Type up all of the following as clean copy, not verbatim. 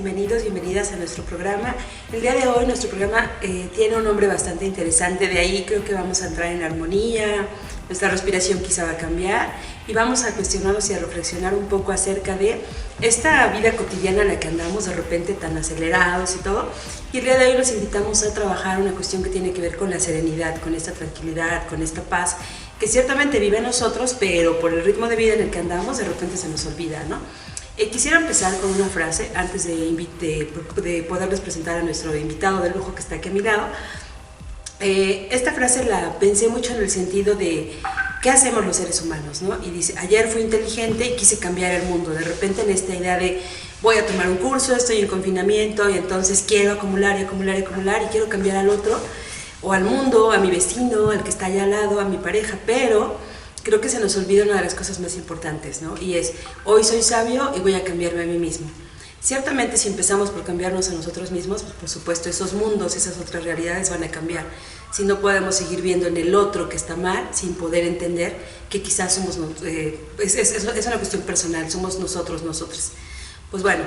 bienvenidos, bienvenidas a nuestro programa. El día de hoy nuestro programa tiene un nombre bastante interesante, de ahí creo que vamos a entrar en armonía, nuestra respiración quizá va a cambiar y vamos a cuestionarnos y a reflexionar un poco acerca de esta vida cotidiana en la que andamos de repente tan acelerados y todo. Y el día de hoy los invitamos a trabajar una cuestión que tiene que ver con la serenidad, con esta tranquilidad, con esta paz, que ciertamente vive en nosotros, pero por el ritmo de vida en el que andamos de repente se nos olvida, ¿no? Quisiera empezar con una frase antes de poderles presentar a nuestro invitado de lujo que está aquí a mi lado. Esta frase la pensé mucho en el sentido de ¿qué hacemos los seres humanos, no? Y dice, ayer fui inteligente y quise cambiar el mundo. De repente en esta idea de voy a tomar un curso, estoy en confinamiento y entonces quiero acumular y acumular y acumular y quiero cambiar al otro o al mundo, a mi vecino, al que está allá al lado, a mi pareja, pero creo que se nos olvida una de las cosas más importantes, ¿no? Y es, hoy soy sabio y voy a cambiarme a mí mismo. Ciertamente si empezamos por cambiarnos a nosotros mismos, pues por supuesto esos mundos, esas otras realidades van a cambiar. Si no podemos seguir viendo en el otro que está mal, sin poder entender que quizás somos, es una cuestión personal, somos nosotros, nosotras. Pues bueno,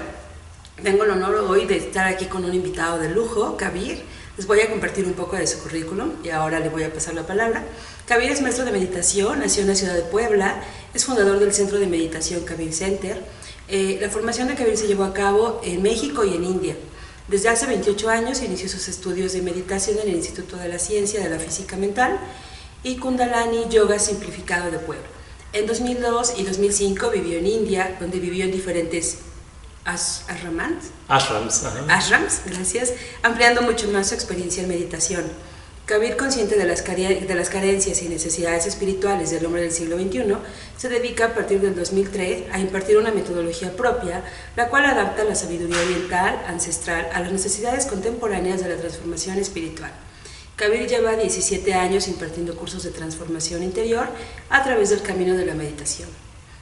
tengo el honor hoy de estar aquí con un invitado de lujo, Kabir. Les voy a compartir un poco de su currículum y ahora le voy a pasar la palabra. Kabir es maestro de meditación, nació en la ciudad de Puebla, es fundador del Centro de Meditación Kabir Center. La formación de Kabir se llevó a cabo en México y en India. Desde hace 28 años inició sus estudios de meditación en el Instituto de la Ciencia de la Física Mental y Kundalini Yoga Simplificado de Puebla. En 2002 y 2005 vivió en India, donde vivió en diferentes ashrams, gracias, ampliando mucho más su experiencia en meditación. Kabir, consciente de las carencias y necesidades espirituales del hombre del siglo XXI, se dedica a partir del 2003 a impartir una metodología propia, la cual adapta la sabiduría oriental, ancestral, a las necesidades contemporáneas de la transformación espiritual. Kabir lleva 17 años impartiendo cursos de transformación interior a través del camino de la meditación.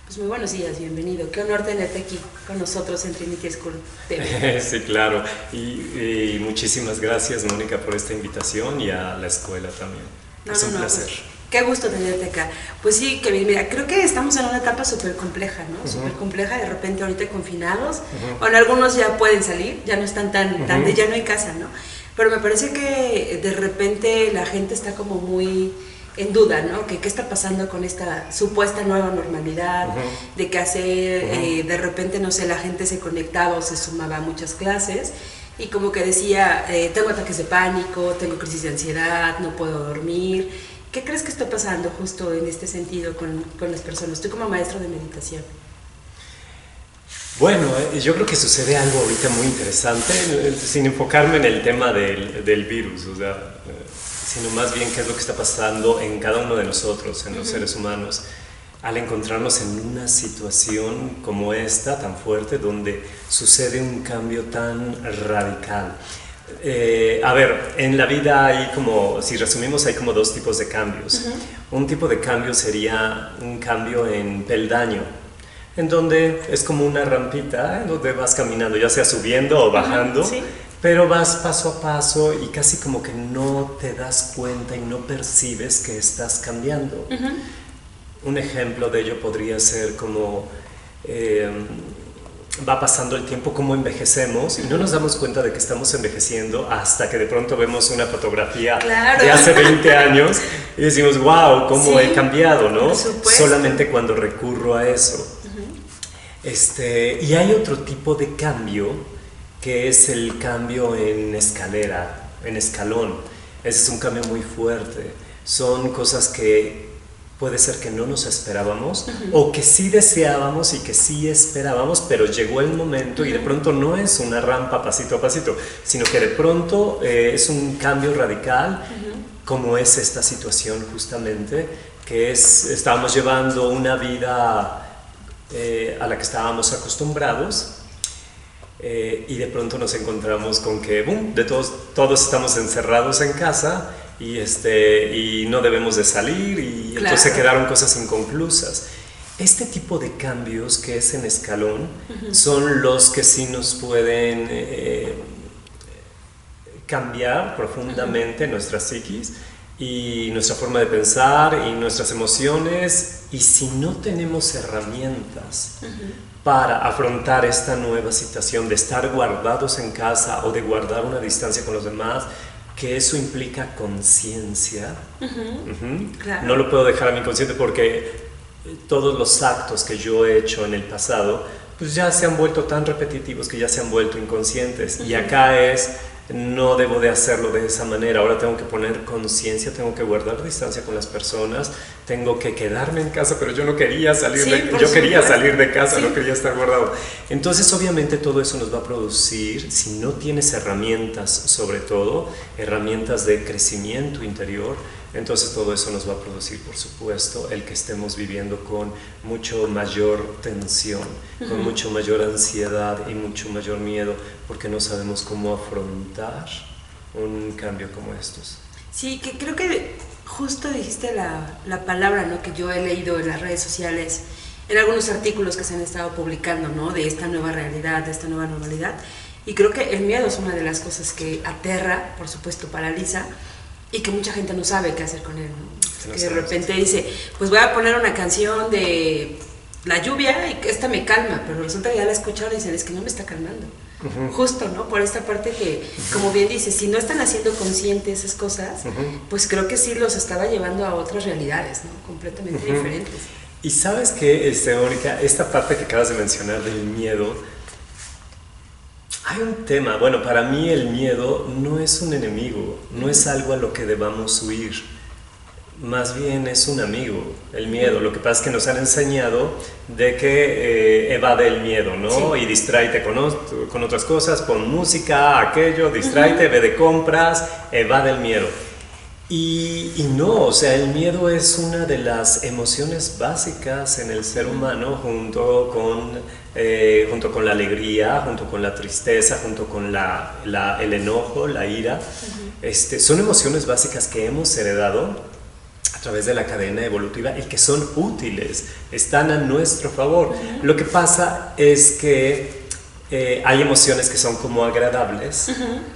Pues muy buenos días, bienvenido. Qué honor tenerte aquí con nosotros en Trinity School TV. Sí, claro. Y muchísimas gracias, Mónica, por esta invitación y a la escuela también. Es un placer. Pues, qué gusto tenerte acá. Pues sí, Kevin, mira, creo que estamos en una etapa súper compleja, ¿no? Súper compleja, de repente ahorita confinados. Bueno, algunos ya pueden salir, ya no están ya no hay casa, ¿no? Pero me parece que de repente la gente está como muy en duda, ¿no? Que qué está pasando con esta supuesta nueva normalidad, de qué hacer, de repente, no sé, la gente se conectaba o se sumaba a muchas clases y como que decía, tengo ataques de pánico, tengo crisis de ansiedad, no puedo dormir. ¿Qué crees que está pasando justo en este sentido con las personas? Tú como maestro de meditación. Bueno, yo creo que sucede algo ahorita muy interesante, sin enfocarme en el tema del virus, o sea, sino más bien qué es lo que está pasando en cada uno de nosotros, en los seres humanos, al encontrarnos en una situación como esta, tan fuerte, donde sucede un cambio tan radical. A ver, en la vida hay como, si resumimos, hay como dos tipos de cambios. Un tipo de cambio sería un cambio en peldaño, en donde es como una rampita, en donde vas caminando, ya sea subiendo o bajando, ¿sí? Pero vas paso a paso y casi como que no te das cuenta y no percibes que estás cambiando. Un ejemplo de ello podría ser como va pasando el tiempo, como envejecemos y no nos damos cuenta de que estamos envejeciendo hasta que de pronto vemos una fotografía de hace 20 años y decimos, wow, cómo he cambiado, ¿no? Solamente cuando recurro a eso. Y hay otro tipo de cambio que es el cambio en escalera, en escalón. Ese es un cambio muy fuerte. Son cosas que puede ser que no nos esperábamos o que sí deseábamos y que sí esperábamos, pero llegó el momento y de pronto no es una rampa pasito a pasito, sino que de pronto es un cambio radical, como es esta situación justamente, que estábamos llevando una vida a la que estábamos acostumbrados. Y de pronto nos encontramos con que boom, todos estamos encerrados en casa y no debemos de salir y entonces se quedaron cosas inconclusas. Este tipo de cambios que es en escalón son los que sí nos pueden cambiar profundamente nuestra psiquis y nuestra forma de pensar y nuestras emociones, y si no tenemos herramientas para afrontar esta nueva situación de estar guardados en casa o de guardar una distancia con los demás, que eso implica conciencia. Claro. No lo puedo dejar a mi inconsciente porque todos los actos que yo he hecho en el pasado pues ya se han vuelto tan repetitivos que ya se han vuelto inconscientes. Y acá es, no debo de hacerlo de esa manera, ahora tengo que poner conciencia, tengo que guardar distancia con las personas, tengo que quedarme en casa, pero yo no quería salir quería salir de casa, no quería estar guardado. Entonces obviamente todo eso nos va a producir, si no tienes herramientas, sobre todo herramientas de crecimiento interior, entonces todo eso nos va a producir, por supuesto, el que estemos viviendo con mucho mayor tensión, con mucho mayor ansiedad y mucho mayor miedo, porque no sabemos cómo afrontar un cambio como estos. Sí, que creo que justo dijiste la palabra, ¿no?, que yo he leído en las redes sociales, en algunos artículos que se han estado publicando, ¿no?, de esta nueva realidad, de esta nueva normalidad, y creo que el miedo es una de las cosas que aterra, por supuesto paraliza, y que mucha gente no sabe qué hacer con él, ¿no? Que de repente dice, pues voy a poner una canción de la lluvia y que esta me calma, pero resulta que ya la escucharon y dicen, es que no me está calmando. Justo, ¿no? Por esta parte que, como bien dices, si no están haciendo conscientes esas cosas, pues creo que sí los estaba llevando a otras realidades, ¿no?, completamente diferentes. Y sabes que, Mónica, esta parte que acabas de mencionar del miedo, hay un tema, bueno, para mí el miedo no es un enemigo, no es algo a lo que debamos huir, más bien es un amigo, el miedo. Lo que pasa es que nos han enseñado de que evade el miedo, ¿no? Sí. Y distráete con otras cosas, pon música, aquello, distráete, ve de compras, evade el miedo. Y no, o sea, el miedo es una de las emociones básicas en el ser humano, junto con la alegría, junto con la tristeza, junto con el enojo, la ira. Son emociones básicas que hemos heredado a través de la cadena evolutiva y que son útiles, están a nuestro favor. Lo que pasa es que hay emociones que son como agradables,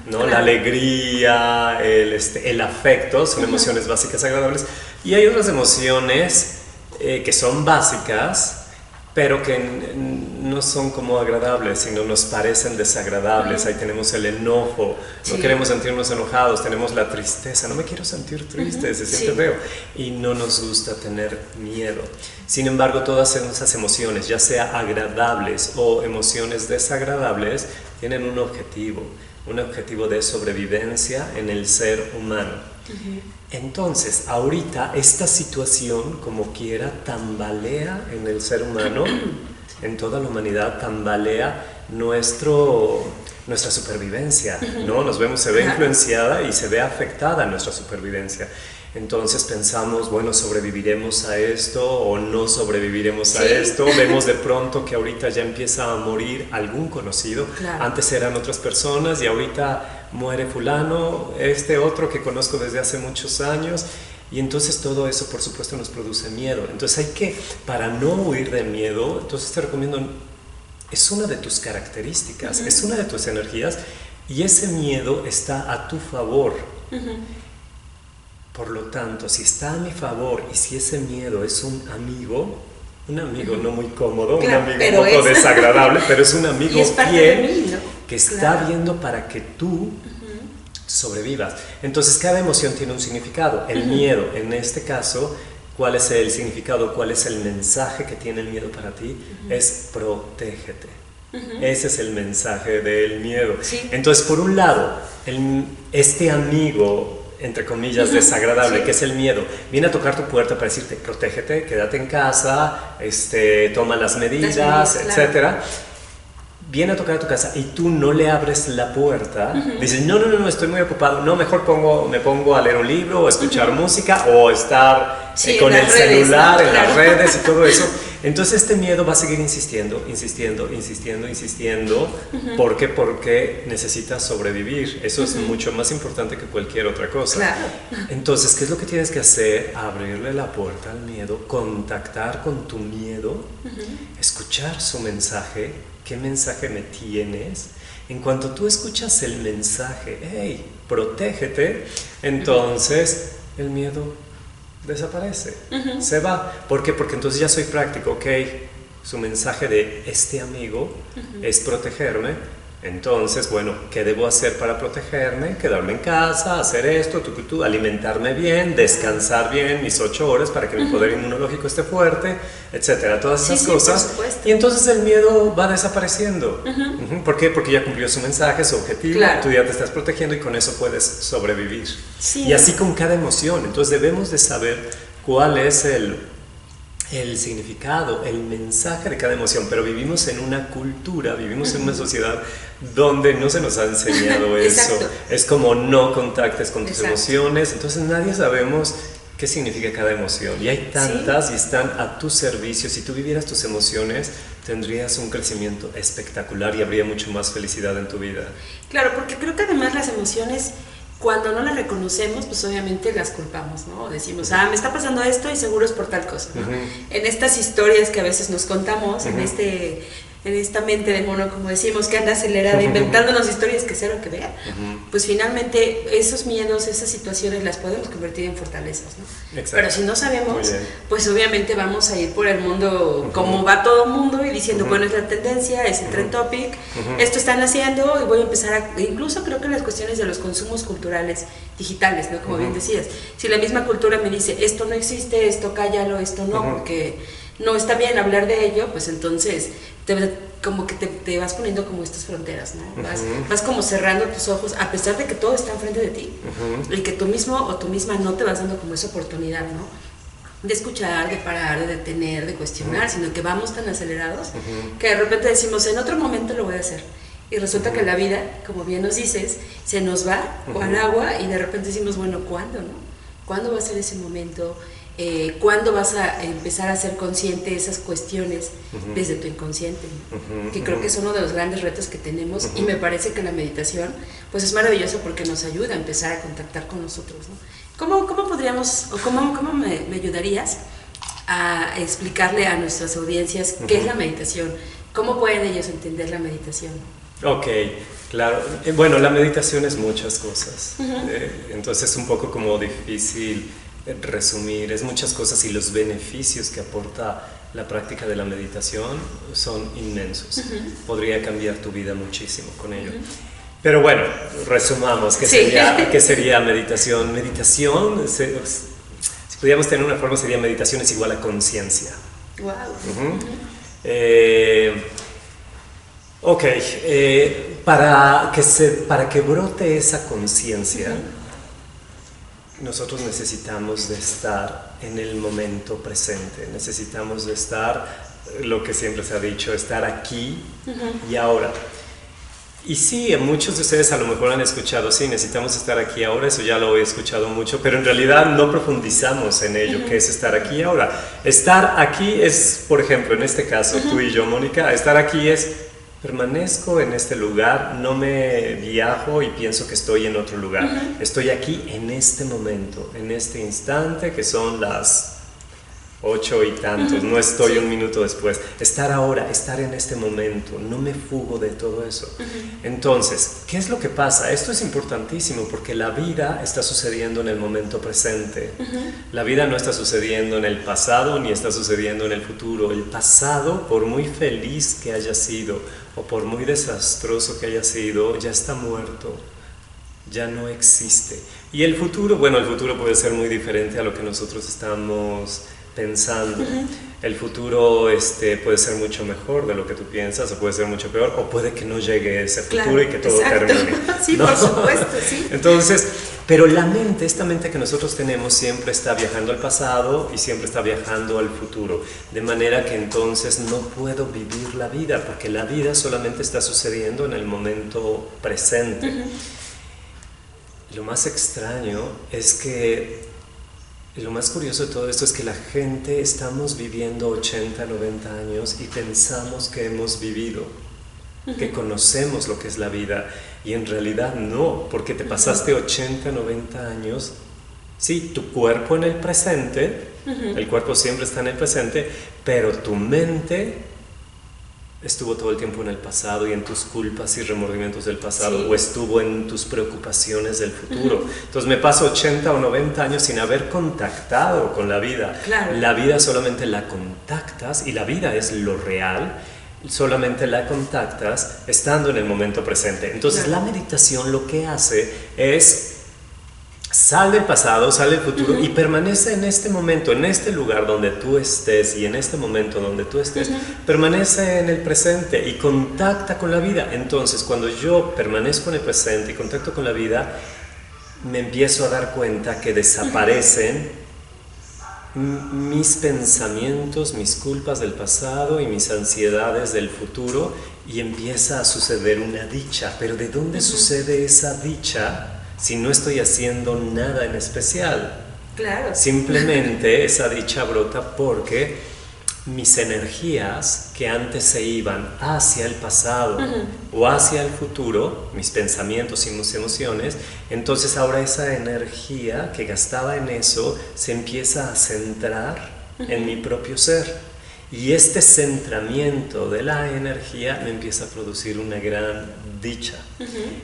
¿no? Claro. La alegría, el afecto son emociones básicas agradables, y hay otras emociones que son básicas pero que no son como agradables, sino nos parecen desagradables. Ahí tenemos el enojo, no queremos sentirnos enojados, tenemos la tristeza, no me quiero sentir triste, se siente feo, y no nos gusta tener miedo. Sin embargo, todas esas emociones, ya sea agradables o emociones desagradables, tienen un objetivo de sobrevivencia en el ser humano. Entonces, ahorita esta situación, como quiera, tambalea en el ser humano, en toda la humanidad, tambalea nuestra supervivencia, ¿no? Se ve influenciada y se ve afectada nuestra supervivencia. Entonces pensamos, bueno, ¿sobreviviremos a esto o no sobreviviremos a esto? Vemos de pronto que ahorita ya empieza a morir algún conocido. Claro. Antes eran otras personas y ahorita muere fulano, otro que conozco desde hace muchos años. Y entonces todo eso, por supuesto, nos produce miedo. Entonces para no huir de miedo, entonces te recomiendo, es una de tus características, es una de tus energías, y ese miedo está a tu favor. Por lo tanto, si está a mi favor y si ese miedo es un amigo no muy cómodo, claro, un amigo un poco desagradable, pero es un amigo fiel, ¿no?, que está viendo para que tú sobrevivas. Entonces cada emoción tiene un significado. El miedo, en este caso, ¿cuál es el significado? ¿Cuál es el mensaje que tiene el miedo para ti? Es protégete. Ese es el mensaje del miedo. Entonces, por un lado, este amigo, entre comillas, desagradable, que es el miedo, viene a tocar tu puerta para decirte, protégete, quédate en casa, toma las medidas, etcétera. Viene a tocar a tu casa y tú no le abres la puerta, dices, no, estoy muy ocupado, no, mejor me pongo a leer un libro o escuchar música o estar con el celular, en las redes y todo eso. Entonces este miedo va a seguir insistiendo. ¿Por qué? Porque necesitas sobrevivir. Eso es mucho más importante que cualquier otra cosa. Claro. Entonces, ¿qué es lo que tienes que hacer? Abrirle la puerta al miedo, contactar con tu miedo, escuchar su mensaje. ¿Qué mensaje me tienes? En cuanto tú escuchas el mensaje, hey, protégete, entonces el miedo desaparece, se va. ¿Por qué? Porque entonces ya soy práctico, ok, su mensaje de este amigo es protegerme. Entonces, bueno, ¿qué debo hacer para protegerme? Quedarme en casa, hacer esto, alimentarme bien, descansar bien mis 8 horas para que mi poder inmunológico esté fuerte, etcétera, todas esas cosas. Por supuesto. Y entonces el miedo va desapareciendo. ¿Por qué? Porque ya cumplió su mensaje, su objetivo, claro. Tú ya te estás protegiendo y con eso puedes sobrevivir. Sí. Y así con cada emoción. Entonces debemos de saber cuál es el significado, el mensaje de cada emoción, pero vivimos en una cultura, vivimos en una sociedad donde no se nos ha enseñado eso. Es como no contactes con tus emociones, entonces nadie sabemos qué significa cada emoción. Y hay tantas y están a tu servicio. Si tú vivieras tus emociones, tendrías un crecimiento espectacular y habría mucho más felicidad en tu vida. Claro, porque creo que además las emociones, cuando no las reconocemos, pues obviamente las culpamos, ¿no? Decimos, me está pasando esto y seguro es por tal cosa, ¿no? En estas historias que a veces nos contamos, en esta mente de mono, como decimos, que anda acelerada, inventándonos historias que cero que vea, pues finalmente esos miedos, esas situaciones las podemos convertir en fortalezas, ¿no? Exacto. Pero si no sabemos, pues obviamente vamos a ir por el mundo como va todo el mundo y diciendo, bueno, es la tendencia, es el trend topic, esto están haciendo y voy a empezar incluso creo que las cuestiones de los consumos culturales digitales, ¿no? Como bien decías, si la misma cultura me dice, esto no existe, esto cállalo, esto no, porque no está bien hablar de ello, pues entonces como que te vas poniendo como estas fronteras, ¿no? Vas como cerrando tus ojos, a pesar de que todo está enfrente de ti, y que tú mismo o tú misma no te vas dando como esa oportunidad, ¿no? De escuchar, de parar, de detener, de cuestionar, sino que vamos tan acelerados que de repente decimos, en otro momento lo voy a hacer. Y resulta que la vida, como bien nos dices, se nos va al agua y de repente decimos, bueno, ¿cuándo, no? ¿Cuándo va a ser ese momento? ¿Cuándo vas a empezar a ser consciente de esas cuestiones desde tu inconsciente? Que creo que es uno de los grandes retos que tenemos y me parece que la meditación pues es maravillosa porque nos ayuda a empezar a contactar con nosotros, ¿no? ¿Cómo podríamos, o cómo me ayudarías a explicarle a nuestras audiencias qué es la meditación? ¿Cómo pueden ellos entender la meditación? Ok, claro. Bueno, la meditación es muchas cosas. Entonces es un poco como difícil resumir, es muchas cosas y los beneficios que aporta la práctica de la meditación son inmensos. Podría cambiar tu vida muchísimo con ello. Pero bueno, resumamos, ¿qué sería meditación? Meditación, si pudiéramos tener una forma, sería meditación es igual a conciencia. Wow. Para que brote esa conciencia, nosotros necesitamos de estar en el momento presente, necesitamos de estar, lo que siempre se ha dicho, estar aquí y ahora. Y sí, muchos de ustedes a lo mejor han escuchado, sí, necesitamos estar aquí ahora, eso ya lo he escuchado mucho, pero en realidad no profundizamos en ello, que es estar aquí y ahora. Estar aquí es, por ejemplo, en este caso, tú y yo, Mónica, estar aquí es, permanezco en este lugar, no me viajo y pienso que estoy en otro lugar. Estoy aquí en este momento, en este instante, que son las 8 y tantos, no estoy un minuto después. Estar ahora, estar en este momento, no me fugo de todo eso. Entonces, ¿qué es lo que pasa? Esto es importantísimo porque la vida está sucediendo en el momento presente. La vida no está sucediendo en el pasado ni está sucediendo en el futuro. El pasado, por muy feliz que haya sido o por muy desastroso que haya sido, ya está muerto, ya no existe. Y el futuro, bueno, el futuro puede ser muy diferente a lo que nosotros estamos pensando. El futuro puede ser mucho mejor de lo que tú piensas, o puede ser mucho peor, o puede que no llegue ese futuro y que todo termine. Sí, ¿no? Por supuesto, sí. Entonces, pero la mente, esta mente que nosotros tenemos siempre está viajando al pasado y siempre está viajando al futuro, de manera que entonces no puedo vivir la vida, porque la vida solamente está sucediendo en el momento presente. Lo más extraño es que lo más curioso de todo esto es que la gente estamos viviendo 80, 90 años y pensamos que hemos vivido, que conocemos lo que es la vida, y en realidad no, porque te pasaste 80, 90 años, sí, tu cuerpo en el presente, el cuerpo siempre está en el presente, pero tu mente estuvo todo el tiempo en el pasado y en tus culpas y remordimientos del pasado, o estuvo en tus preocupaciones del futuro. Entonces me paso 80 o 90 años sin haber contactado con la vida. Claro. La vida solamente la contactas, y la vida es lo real, solamente la contactas estando en el momento presente. Entonces la meditación lo que hace es: sale del pasado, sale del futuro y permanece en este momento, en este lugar donde tú estés, y en este momento donde tú estés, permanece en el presente y contacta con la vida. Entonces, cuando yo permanezco en el presente y contacto con la vida, me empiezo a dar cuenta que desaparecen mis pensamientos, mis culpas del pasado y mis ansiedades del futuro, y empieza a suceder una dicha. Pero ¿de dónde sucede esa dicha si no estoy haciendo nada en especial? Claro. Simplemente esa dicha brota porque mis energías que antes se iban hacia el pasado o hacia el futuro, mis pensamientos y mis emociones, entonces ahora esa energía que gastaba en eso se empieza a centrar en mi propio ser. Y este centramiento de la energía me empieza a producir una gran dicha.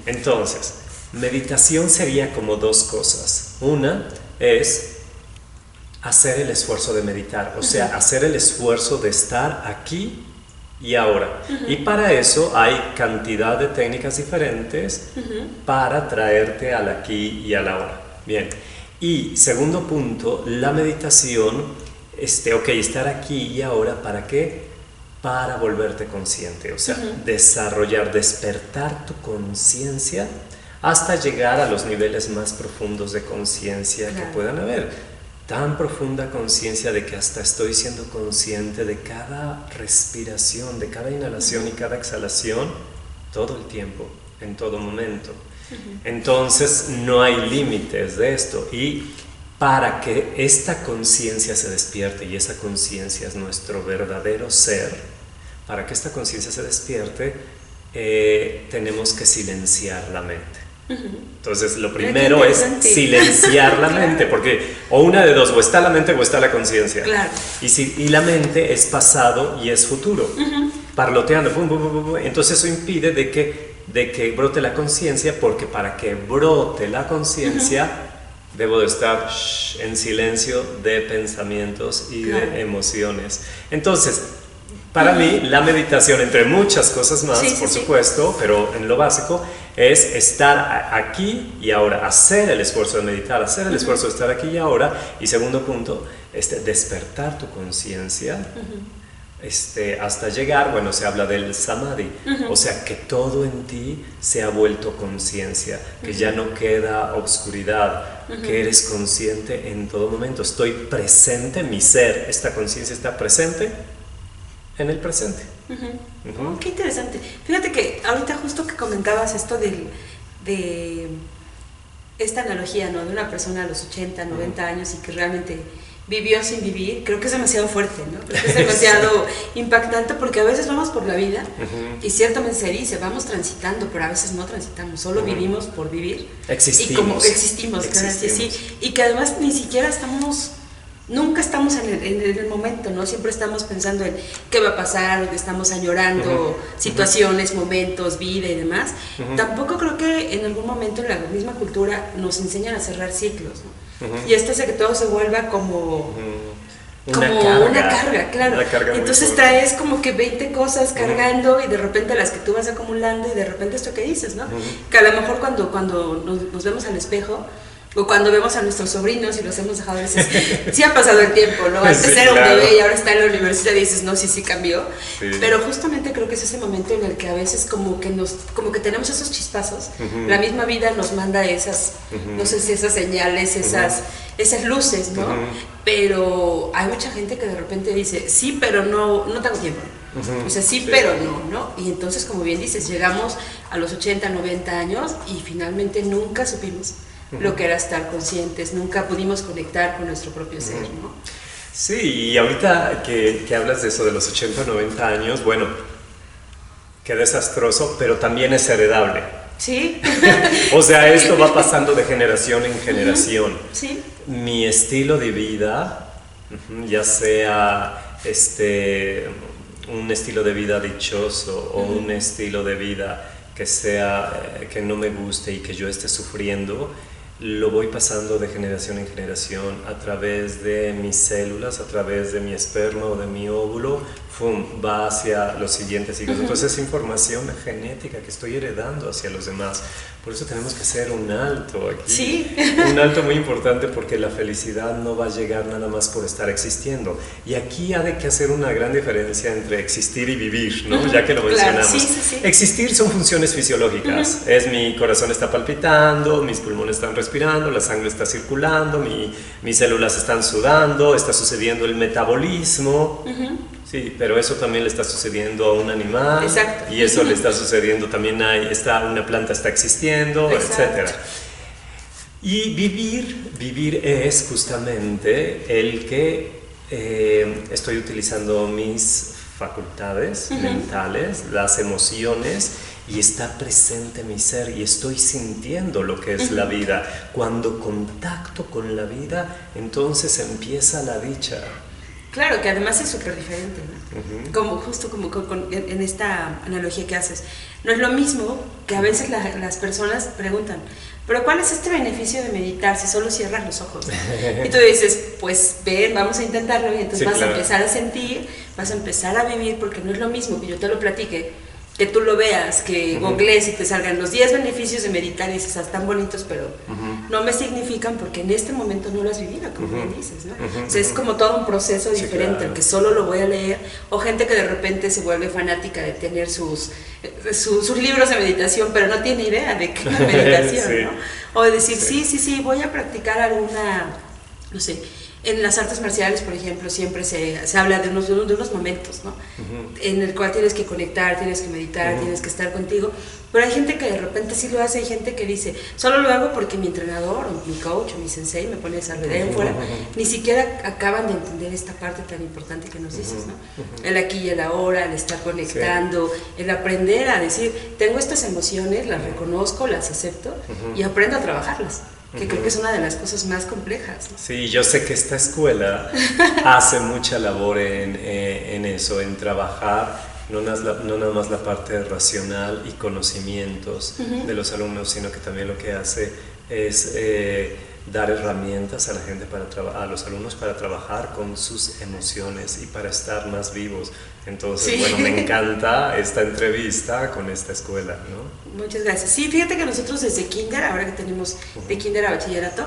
Entonces, meditación sería como dos cosas. Una es hacer el esfuerzo de meditar, o sea, hacer el esfuerzo de estar aquí y ahora. Y para eso hay cantidad de técnicas diferentes para traerte al aquí y al ahora. Bien. Y segundo punto, la meditación, estar aquí y ahora, ¿para qué? Para volverte consciente, o sea, despertar tu conciencia hasta llegar a los niveles más profundos de conciencia que puedan haber. Tan profunda conciencia de que hasta estoy siendo consciente de cada respiración, de cada inhalación y cada exhalación, todo el tiempo, en todo momento. Entonces no hay límites de esto, y para que esta conciencia se despierte, y esa conciencia es nuestro verdadero ser, para que esta conciencia se despierte, tenemos que silenciar la mente. Entonces lo primero es silenciar la mente, porque o una de dos, o está la mente o está la conciencia. Y la mente es pasado y es futuro, parloteando, entonces eso impide de que brote la conciencia, porque para que brote la conciencia debo de estar en silencio de pensamientos y de emociones. Entonces, para mí, la meditación, entre muchas cosas más, por supuesto, pero en lo básico, es estar aquí y ahora, hacer el esfuerzo de meditar, hacer el esfuerzo de estar aquí y ahora. Y segundo punto, despertar tu conciencia hasta llegar, se habla del samadhi, o sea, que todo en ti se ha vuelto conciencia, que ya no queda obscuridad, que eres consciente en todo momento. Estoy presente, mi ser, esta conciencia está presente en el presente. Oh, qué interesante. Fíjate que ahorita justo que comentabas esto de esta analogía, ¿no? De una persona a los 80, 90 años y que realmente vivió sin vivir, creo que es demasiado fuerte, ¿no? Creo que es demasiado impactante, porque a veces vamos por la vida y ciertamente se dice, vamos transitando, pero a veces no transitamos, solo vivimos por vivir. Existimos. Y como existimos. Sí. Y que además ni siquiera nunca estamos en el momento, ¿no? Siempre estamos pensando en qué va a pasar, estamos añorando situaciones, momentos, vida y demás. Tampoco creo que en algún momento en la misma cultura nos enseñan a cerrar ciclos, ¿no? Y esto hace que todo se vuelva como una carga, claro. Una carga. Entonces traes como que 20 cosas cargando, y de repente las que tú vas acumulando, y de repente esto que dices, ¿no? Que a lo mejor cuando nos vemos al espejo, o cuando vemos a nuestros sobrinos y los hemos dejado, dices, sí ha pasado el tiempo, ¿no? Antes era un bebé y ahora está en la universidad, y dices, no, sí cambió. Pero justamente creo que es ese momento en el que a veces como que tenemos esos chispazos. La misma vida nos manda esas, no sé si esas señales, esas luces, ¿no? Pero hay mucha gente que de repente dice, sí, pero no tengo tiempo. O sea, sí, pero no. Y entonces, como bien dices, llegamos a los 80, 90 años y finalmente nunca supimos lo que era estar conscientes, nunca pudimos conectar con nuestro propio ser, ¿no? Sí, y ahorita que hablas de eso de los 80 o 90 años, bueno, qué desastroso, pero también es heredable. Sí. O sea, esto va pasando de generación en generación. Sí. Mi estilo de vida, ya sea un estilo de vida dichoso o un estilo de vida que no me guste y que yo esté sufriendo, lo voy pasando de generación en generación a través de mis células, a través de mi esperma o de mi óvulo, va hacia los siguientes hijos. Entonces es información genética que estoy heredando hacia los demás. Por eso tenemos que hacer un alto aquí. Sí. Un alto muy importante, porque la felicidad no va a llegar nada más por estar existiendo. Y aquí hay que hacer una gran diferencia entre existir y vivir, ¿no? Ya que lo mencionamos. Claro, sí. Existir son funciones fisiológicas. Es mi corazón está palpitando, mis pulmones están respirando, la sangre está circulando, mis células están sudando, está sucediendo el metabolismo. Sí, pero eso también le está sucediendo a un animal. Exacto. Y eso le está sucediendo también una planta está existiendo, etc. Y vivir es justamente el que estoy utilizando mis facultades mentales, las emociones, y está presente mi ser y estoy sintiendo lo que es la vida. Cuando contacto con la vida, entonces empieza la dicha. Claro, que además es súper diferente, ¿no? Como en esta analogía que haces. No es lo mismo que a veces las personas preguntan, pero ¿cuál es este beneficio de meditar si solo cierras los ojos? Y tú dices, pues ven, vamos a intentarlo, y entonces vas a empezar a sentir, vas a empezar a vivir, porque no es lo mismo que yo te lo platique, que tú lo veas, que googlees y te salgan los 10 beneficios de meditar y dices, están bonitos, pero no me significan porque en este momento no lo has vivido, como bien dices, ¿no? O sea, es como todo un proceso diferente, el que solo lo voy a leer, o gente que de repente se vuelve fanática de tener sus libros de meditación, pero no tiene idea de qué es la meditación, ¿no? O de decir, sí, voy a practicar alguna, no sé. En las artes marciales, por ejemplo, siempre se habla de unos momentos, ¿no? En el cual tienes que conectar, tienes que meditar, tienes que estar contigo. Pero hay gente que de repente sí lo hace, hay gente que dice, solo lo hago porque mi entrenador, o mi coach, o mi sensei me pone esa rueda en fuera. Ni siquiera acaban de entender esta parte tan importante que nos dices, ¿no? El aquí y el ahora, el estar conectando, el aprender a decir, tengo estas emociones, las reconozco, las acepto y aprendo a trabajarlas. Que creo que es una de las cosas más complejas, ¿no? Sí, yo sé que esta escuela hace mucha labor en eso, en trabajar no nada más la parte racional y conocimientos de los alumnos, sino que también lo que hace es dar herramientas a la gente, a los alumnos, para trabajar con sus emociones y para estar más vivos. Entonces, bueno, me encanta esta entrevista con esta escuela, ¿no? Muchas gracias. Sí, fíjate que nosotros desde kinder, ahora que tenemos de kinder a bachillerato,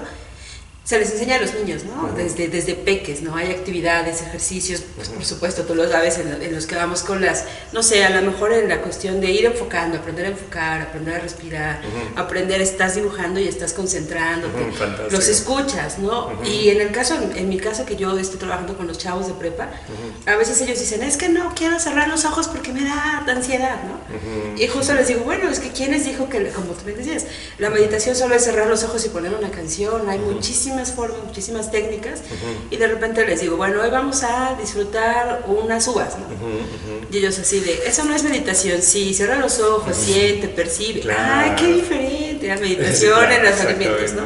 se les enseña a los niños, ¿no? Desde peques, ¿no? Hay actividades, ejercicios, pues por supuesto, tú lo sabes, en los que vamos con las, no sé, a lo mejor en la cuestión de ir enfocando, aprender a enfocar, aprender a respirar, aprender, estás dibujando y estás concentrándote, los escuchas, ¿no? Y en mi caso, que yo estoy trabajando con los chavos de prepa, a veces ellos dicen, es que no quiero cerrar los ojos porque me da ansiedad, ¿no? Y justo les digo, bueno, es que ¿quién les dijo que, como tú me decías, la meditación solo es cerrar los ojos y poner una canción? Hay muchísimas formas, muchísimas técnicas, y de repente les digo, bueno, hoy vamos a disfrutar unas uvas, ¿no? Y ellos así de, eso no es meditación, sí, cierra los ojos, siente, percibe, qué diferente la meditación en los alimentos, ¿no?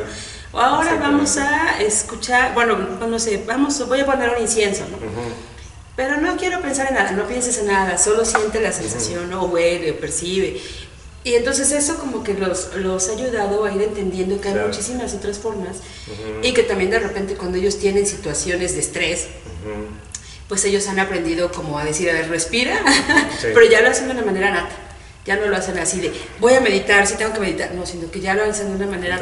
O ahora vamos a escuchar, bueno, no sé, voy a poner un incienso, ¿no? Pero no quiero pensar en nada, no pienses en nada, solo siente la sensación, o huele, o percibe. Y entonces eso como que los ha ayudado a ir entendiendo que hay muchísimas otras formas, y que también de repente cuando ellos tienen situaciones de estrés, pues ellos han aprendido como a decir, a ver, respira, pero ya lo hacen de una manera nata, ya no lo hacen así de, voy a meditar, sí tengo que meditar, no, sino que ya lo hacen de una manera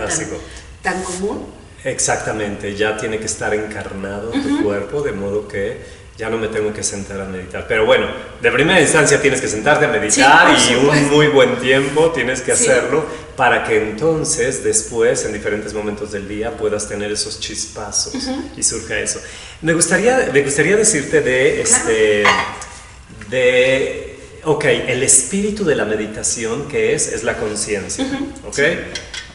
tan común. Exactamente, ya tiene que estar encarnado tu cuerpo, de modo que ya no me tengo que sentar a meditar. Pero bueno, de primera instancia tienes que sentarte a meditar, y un muy buen tiempo tienes que hacerlo, para que entonces después, en diferentes momentos del día, puedas tener esos chispazos y surja eso. Me gustaría decirte el espíritu de la meditación, que es la conciencia, ¿ok?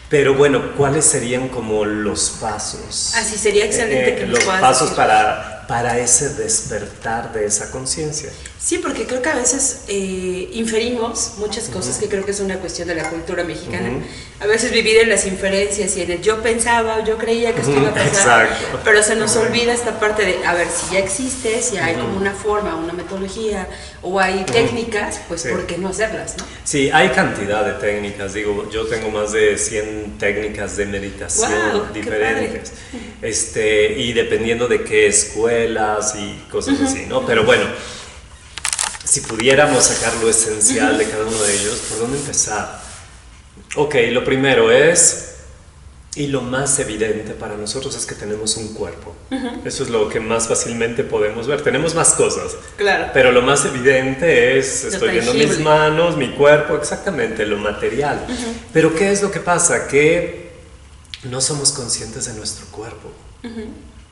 Pero bueno, ¿cuáles serían como los pasos? Así sería excelente que los pasos para para ese despertar de esa conciencia. Sí, porque creo que a veces inferimos muchas cosas, que creo que es una cuestión de la cultura mexicana. A veces vivir en las inferencias y en el yo pensaba, yo creía que esto iba a pasar. Exacto. Pero se nos olvida esta parte de, a ver, si ya existe, si hay como una forma, una metodología o hay técnicas, pues ¿por qué no hacerlas, no? Sí, hay cantidad de técnicas. Digo, yo tengo más de 100 técnicas de meditación diferentes. Y dependiendo de qué escuelas y cosas así, ¿no? Pero bueno, si pudiéramos sacar lo esencial de cada uno de ellos, ¿por dónde empezar? Ok, lo primero es, y lo más evidente para nosotros es que tenemos un cuerpo. Eso es lo que más fácilmente podemos ver. Tenemos más cosas, claro, pero lo más evidente es, estoy viendo mis manos, mi cuerpo, exactamente, lo material. Pero ¿qué es lo que pasa? Que no somos conscientes de nuestro cuerpo.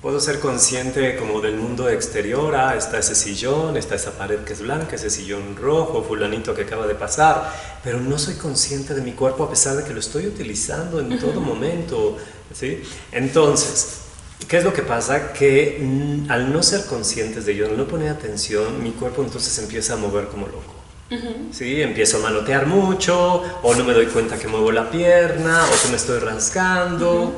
Puedo ser consciente como del mundo exterior, está ese sillón, está esa pared que es blanca, ese sillón rojo, fulanito que acaba de pasar, pero no soy consciente de mi cuerpo a pesar de que lo estoy utilizando en todo momento, ¿sí? Entonces, ¿qué es lo que pasa? Que al no ser conscientes de ello, al no poner atención, mi cuerpo entonces empieza a mover como loco. ¿Sí? Empiezo a manotear mucho, o no me doy cuenta que muevo la pierna, o que me estoy rascando.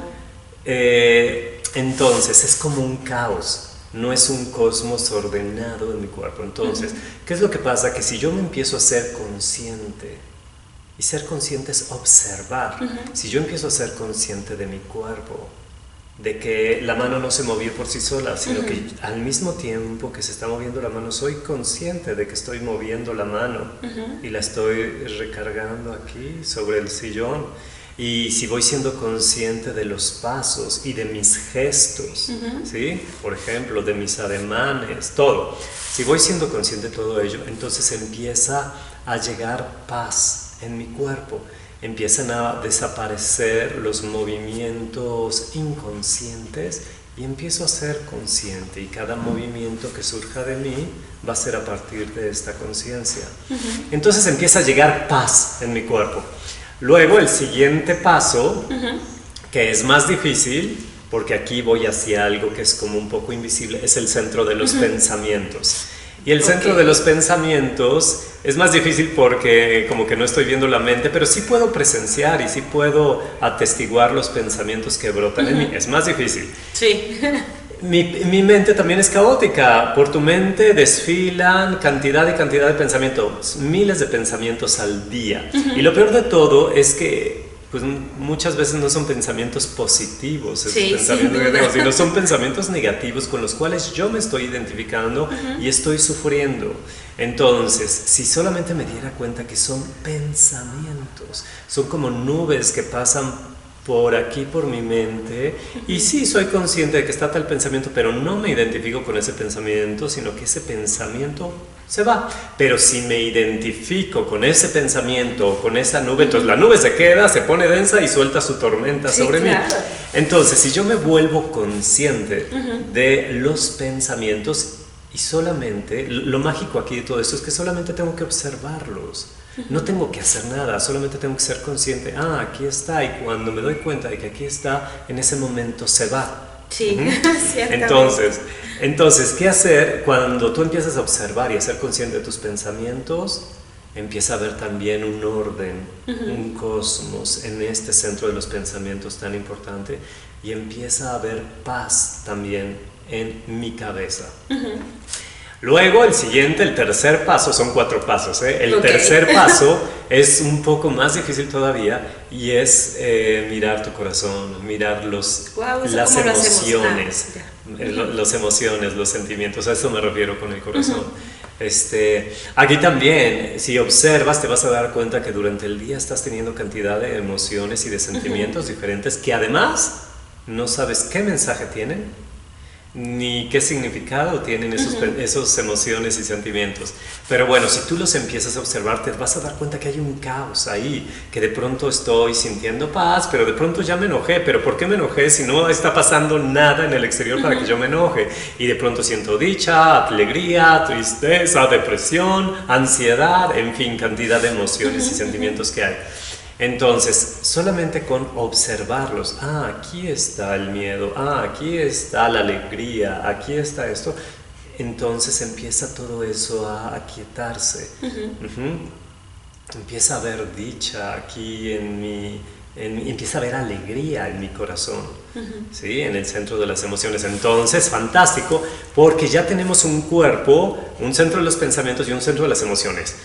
Entonces es como un caos, no es un cosmos ordenado en mi cuerpo. Entonces, ¿qué es lo que pasa? Que si yo me empiezo a ser consciente, y ser consciente es observar, si yo empiezo a ser consciente de mi cuerpo, de que la mano no se movió por sí sola, sino que al mismo tiempo que se está moviendo la mano, soy consciente de que estoy moviendo la mano y la estoy recargando aquí sobre el sillón. Y si voy siendo consciente de los pasos y de mis gestos, ¿sí? Por ejemplo, de mis ademanes, todo. Si voy siendo consciente de todo ello, entonces empieza a llegar paz en mi cuerpo. Empiezan a desaparecer los movimientos inconscientes y empiezo a ser consciente. Y cada movimiento que surja de mí va a ser a partir de esta conciencia. Entonces empieza a llegar paz en mi cuerpo. Luego el siguiente paso, que es más difícil, porque aquí voy hacia algo que es como un poco invisible, es el centro de los pensamientos. Y el centro de los pensamientos es más difícil porque como que no estoy viendo la mente, pero sí puedo presenciar y sí puedo atestiguar los pensamientos que brotan en mí. Es más difícil. Sí. Mi mente también es caótica. Por tu mente desfilan cantidad y cantidad de pensamientos, miles de pensamientos al día. Y lo peor de todo es que pues, muchas veces no son pensamientos positivos, sino son pensamientos negativos con los cuales yo me estoy identificando y estoy sufriendo. Entonces, si solamente me diera cuenta que son pensamientos, son como nubes que pasan por aquí, por mi mente, y sí, soy consciente de que está tal pensamiento, pero no me identifico con ese pensamiento, sino que ese pensamiento se va. Pero si me identifico con ese pensamiento, con esa nube, entonces la nube se queda, se pone densa y suelta su tormenta sobre mí. Entonces, si yo me vuelvo consciente de los pensamientos, y solamente, lo mágico aquí de todo esto es que solamente tengo que observarlos. No tengo que hacer nada, solamente tengo que ser consciente. Aquí está, y cuando me doy cuenta de que aquí está, en ese momento se va. Sí, entonces, ¿qué hacer? Cuando tú empiezas a observar y a ser consciente de tus pensamientos, empieza a haber también un orden, un cosmos en este centro de los pensamientos tan importante, y empieza a haber paz también en mi cabeza. Luego el tercer paso, son 4 pasos, El tercer paso es un poco más difícil todavía, y es mirar tu corazón, mirar las emociones, las emociones, los sentimientos. A eso me refiero con el corazón. Aquí también, si observas, te vas a dar cuenta que durante el día estás teniendo cantidad de emociones y de sentimientos diferentes, que además no sabes qué mensaje tienen ni qué significado tienen esos emociones y sentimientos. Pero bueno, si tú los empiezas a observar, te vas a dar cuenta que hay un caos ahí, que de pronto estoy sintiendo paz, pero de pronto ya me enojé. ¿Pero por qué me enojé si no está pasando nada en el exterior para que yo me enoje? Y de pronto siento dicha, alegría, tristeza, depresión, ansiedad, en fin, cantidad de emociones y sentimientos que hay. Entonces, solamente con observarlos, aquí está el miedo, aquí está la alegría, aquí está esto, entonces empieza todo eso a aquietarse. Empieza a haber dicha aquí empieza a haber alegría en mi corazón, ¿sí? En el centro de las emociones. Entonces, fantástico, porque ya tenemos un cuerpo, un centro de los pensamientos y un centro de las emociones,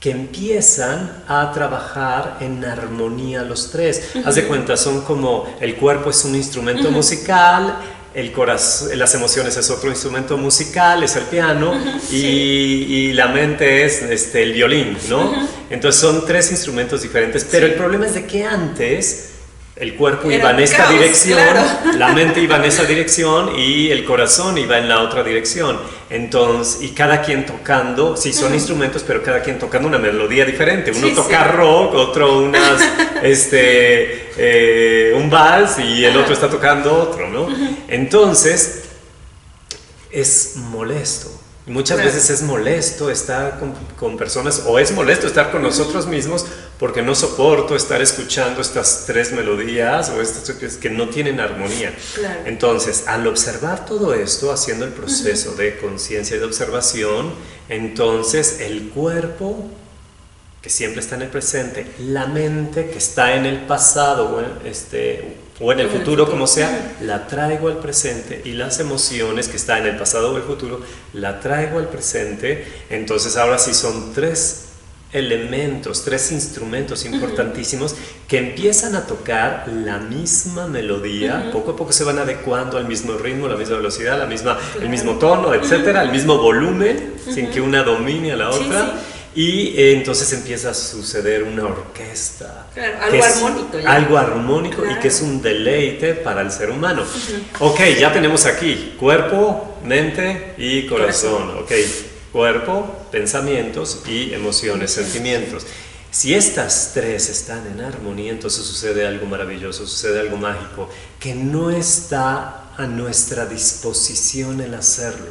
que empiezan a trabajar en armonía los tres. Haz de cuenta, son como, el cuerpo es un instrumento musical, el corazón, las emociones es otro instrumento musical, es el piano, y la mente es el violín, ¿no? Entonces son tres instrumentos diferentes, pero el problema es de que antes el cuerpo iba en esta dirección, la mente iba en esa dirección y el corazón iba en la otra dirección. Entonces, y cada quien tocando, sí son instrumentos, pero cada quien tocando una melodía diferente. Uno toca rock, otro un vals y el otro está tocando otro, ¿no? Entonces, es molesto. Muchas veces es molesto estar con personas, o es molesto estar con nosotros mismos, porque no soporto estar escuchando estas tres melodías o estas que no tienen armonía. Entonces, al observar todo esto, haciendo el proceso de conciencia y de observación, entonces el cuerpo, que siempre está en el presente, la mente, que está en el pasado o en el futuro, como sea, la traigo al presente, y las emociones, que está en el pasado o el futuro, la traigo al presente. Entonces ahora sí son tres elementos, tres instrumentos importantísimos que empiezan a tocar la misma melodía, poco a poco se van adecuando al mismo ritmo, la misma velocidad, el mismo tono, etcétera, el mismo volumen, sin que una domine a la otra. Y entonces empieza a suceder una orquesta. Algo armónico. Algo armónico y que es un deleite para el ser humano. Ok, ya tenemos aquí cuerpo, mente y corazón. Ok, cuerpo, pensamientos y emociones, sentimientos. Si estas tres están en armonía, entonces sucede algo maravilloso, sucede algo mágico, que no está a nuestra disposición el hacerlo.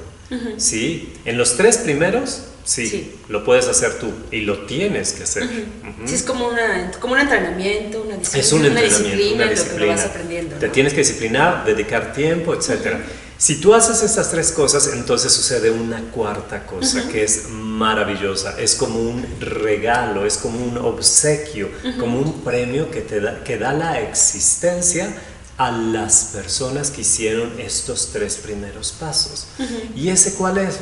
¿Sí? En los tres primeros... Sí, lo puedes hacer tú y lo tienes que hacer. Sí, es como un entrenamiento, una disciplina. Es un entrenamiento, una disciplina. Lo que lo vas aprendiendo, ¿no? Te tienes que disciplinar, dedicar tiempo, etc. Si tú haces estas tres cosas, entonces sucede una cuarta cosa que es maravillosa. Es como un regalo, es como un obsequio, como un premio que da la existencia a las personas que hicieron estos tres primeros pasos. ¿Y ese cuál es?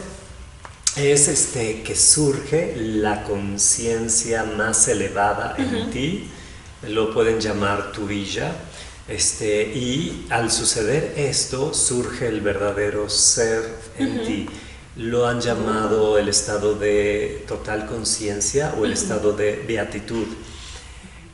Es que surge la conciencia más elevada en ti, lo pueden llamar tuya, y al suceder esto surge el verdadero ser en ti. Lo han llamado el estado de total conciencia o el estado de beatitud.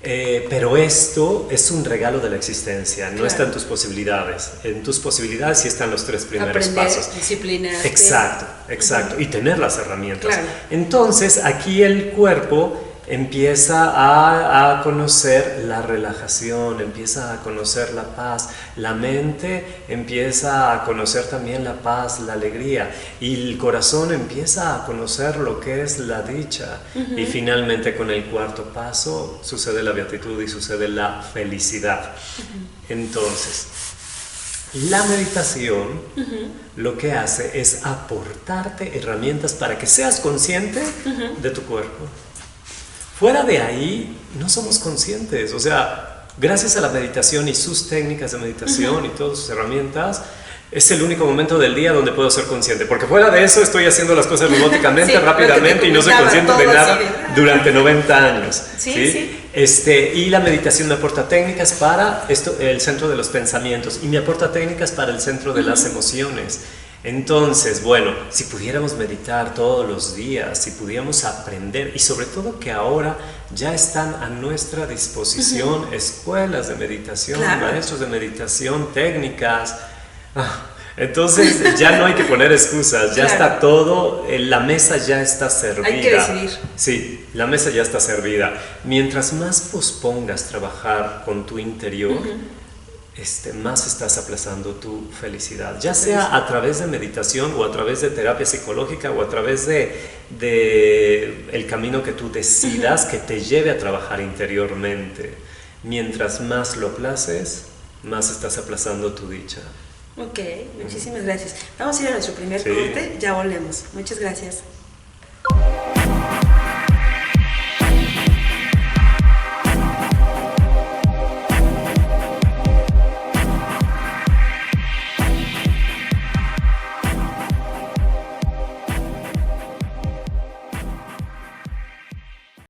Pero esto es un regalo de la existencia, no está en tus posibilidades. En tus posibilidades sí están los tres primeros pasos. Disciplina. Exacto. Y tener las herramientas. Entonces, aquí el cuerpo empieza a conocer la relajación, empieza a conocer la paz, la mente empieza a conocer también la paz, la alegría, y el corazón empieza a conocer lo que es la dicha. Y finalmente, con el cuarto paso sucede la beatitud y sucede la felicidad. Entonces, la meditación lo que hace es aportarte herramientas para que seas consciente de tu cuerpo. Fuera de ahí, no somos conscientes. O sea, gracias a la meditación y sus técnicas de meditación y todas sus herramientas, es el único momento del día donde puedo ser consciente. Porque fuera de eso estoy haciendo las cosas robóticamente, rápidamente, y no soy consciente de nada durante 90 años. Y la meditación me aporta técnicas para el centro de los pensamientos, y me aporta técnicas para el centro de las emociones. Entonces, bueno, si pudiéramos meditar todos los días, si pudiéramos aprender, y sobre todo que ahora ya están a nuestra disposición escuelas de meditación, maestros de meditación, técnicas. Entonces ya no hay que poner excusas, ya está todo, la mesa ya está servida. Hay que decidir. Sí, la mesa ya está servida. Mientras más pospongas trabajar con tu interior, más estás aplazando tu felicidad, ya sea a través de meditación o a través de terapia psicológica o a través de el camino que tú decidas que te lleve a trabajar interiormente. Mientras más lo aplaces, más estás aplazando tu dicha. Ok, muchísimas gracias. Vamos a ir a nuestro primer corte, ya volvemos. Muchas gracias.